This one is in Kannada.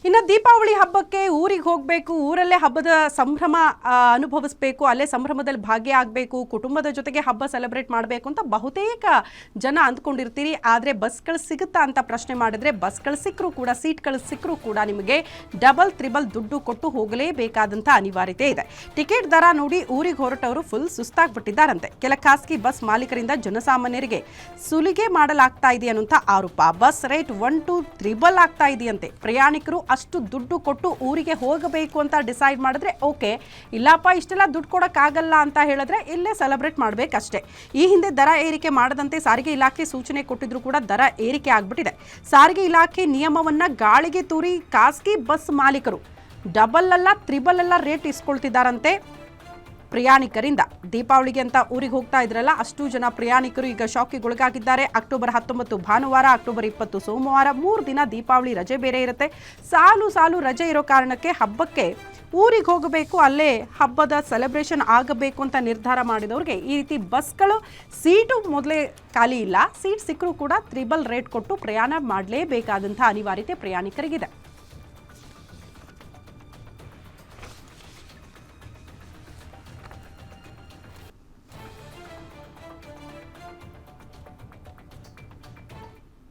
ಇನ್ನು ದೀಪಾವಳಿ ಹಬ್ಬಕ್ಕೆ ಊರಿಗೆ ಹೋಗಬೇಕು, ಊರಲ್ಲೇ ಹಬ್ಬದ ಸಂಭ್ರಮ ಅನುಭವಿಸಬೇಕು, ಅಲ್ಲೇ ಸಂಭ್ರಮದಲ್ಲಿ ಭಾಗಿಯಾಗಬೇಕು, ಕುಟುಂಬದ ಜೊತೆಗೆ ಹಬ್ಬ ಸೆಲೆಬ್ರೇಟ್ ಮಾಡಬೇಕು ಅಂತ ಬಹುತೇಕ ಜನ ಅಂದ್ಕೊಂಡಿರ್ತೀರಿ. ಆದರೆ ಬಸ್ಗಳು ಸಿಗುತ್ತಾ ಅಂತ ಪ್ರಶ್ನೆ ಮಾಡಿದ್ರೆ ಬಸ್ಗಳು ಸಿಕ್ಕರೂ ಕೂಡ, ಸೀಟ್ಗಳು ಸಿಕ್ಕರೂ ಕೂಡ ನಿಮಗೆ ಡಬಲ್ ತ್ರಿಬಲ್ ದುಡ್ಡು ಕೊಟ್ಟು ಹೋಗಲೇಬೇಕಾದಂಥ ಅನಿವಾರ್ಯತೆ ಇದೆ. ಟಿಕೆಟ್ ದರ ನೋಡಿ ಊರಿಗೆ ಹೊರಟವರು ಫುಲ್ ಸುಸ್ತಾಗ್ಬಿಟ್ಟಿದ್ದಾರಂತೆ. ಕೆಲ ಖಾಸಗಿ ಬಸ್ ಮಾಲೀಕರಿಂದ ಜನಸಾಮಾನ್ಯರಿಗೆ ಸುಲಿಗೆ ಮಾಡಲಾಗ್ತಾ ಇದೆ ಅನ್ನುವಂಥ ಆರೋಪ. ಬಸ್ ರೇಟ್ 1 to 3 ಆಗ್ತಾ ಇದೆಯಂತೆ. ಪ್ರಯಾಣಿಕರು ಅಷ್ಟು ದುಡ್ಡು ಕೊಟ್ಟು ಊರಿಗೆ ಹೋಗಬೇಕು ಅಂತ ಡಿಸೈಡ್ ಮಾಡಿದ್ರೆ ಓಕೆ, ಇಲ್ಲಪ್ಪ ಇಷ್ಟೆಲ್ಲ ದುಡ್ಡು ಕೊಡೋಕ್ಕಾಗಲ್ಲ ಅಂತ ಹೇಳಿದ್ರೆ ಇಲ್ಲೇ ಸೆಲೆಬ್ರೇಟ್ ಮಾಡಬೇಕಷ್ಟೇ. ಈ ಹಿಂದೆ ದರ ಏರಿಕೆ ಮಾಡದಂತೆ ಸಾರಿಗೆ ಇಲಾಖೆ ಸೂಚನೆ ಕೊಟ್ಟಿದ್ರು ಕೂಡ ದರ ಏರಿಕೆ ಆಗ್ಬಿಟ್ಟಿದೆ. ಸಾರಿಗೆ ಇಲಾಖೆ ನಿಯಮವನ್ನ ಗಾಳಿಗೆ ತೂರಿ ಖಾಸಗಿ ಬಸ್ ಮಾಲೀಕರು ಡಬಲ್ ಅಲ್ಲ ತ್ರಿಬಲ್ ಅಲ್ಲ ರೇಟ್ ಇಸ್ಕೊಳ್ತಿದ್ದಾರಂತೆ ಪ್ರಯಾಣಿಕರಿಂದ. ದೀಪಾವಳಿಗೆ ಅಂತ ಊರಿಗೆ ಹೋಗ್ತಾ ಇದ್ರಲ್ಲ, ಅಷ್ಟು ಜನ ಪ್ರಯಾಣಿಕರು ಈಗ ಶಾಕಿಗೊಳಗಾಗಿದ್ದಾರೆ. ಅಕ್ಟೋಬರ್ 19 ಭಾನುವಾರ, ಅಕ್ಟೋಬರ್ 20 ಸೋಮವಾರ, 3 ದಿನ ದೀಪಾವಳಿ ರಜೆ ಬೇರೆ ಇರುತ್ತೆ. ಸಾಲು ರಜೆ ಇರೋ ಕಾರಣಕ್ಕೆ ಹಬ್ಬಕ್ಕೆ ಊರಿಗೆ ಹೋಗಬೇಕು, ಅಲ್ಲೇ ಹಬ್ಬದ ಸೆಲೆಬ್ರೇಷನ್ ಆಗಬೇಕು ಅಂತ ನಿರ್ಧಾರ ಮಾಡಿದವ್ರಿಗೆ ಈ ರೀತಿ ಬಸ್ಗಳು ಸೀಟು ಮೊದಲೇ ಖಾಲಿ ಇಲ್ಲ, ಸೀಟ್ ಸಿಕ್ಕರೂ ಕೂಡ ತ್ರಿಬಲ್ ರೇಟ್ ಕೊಟ್ಟು ಪ್ರಯಾಣ ಮಾಡಲೇಬೇಕಾದಂಥ ಅನಿವಾರ್ಯತೆ ಪ್ರಯಾಣಿಕರಿಗಿದೆ.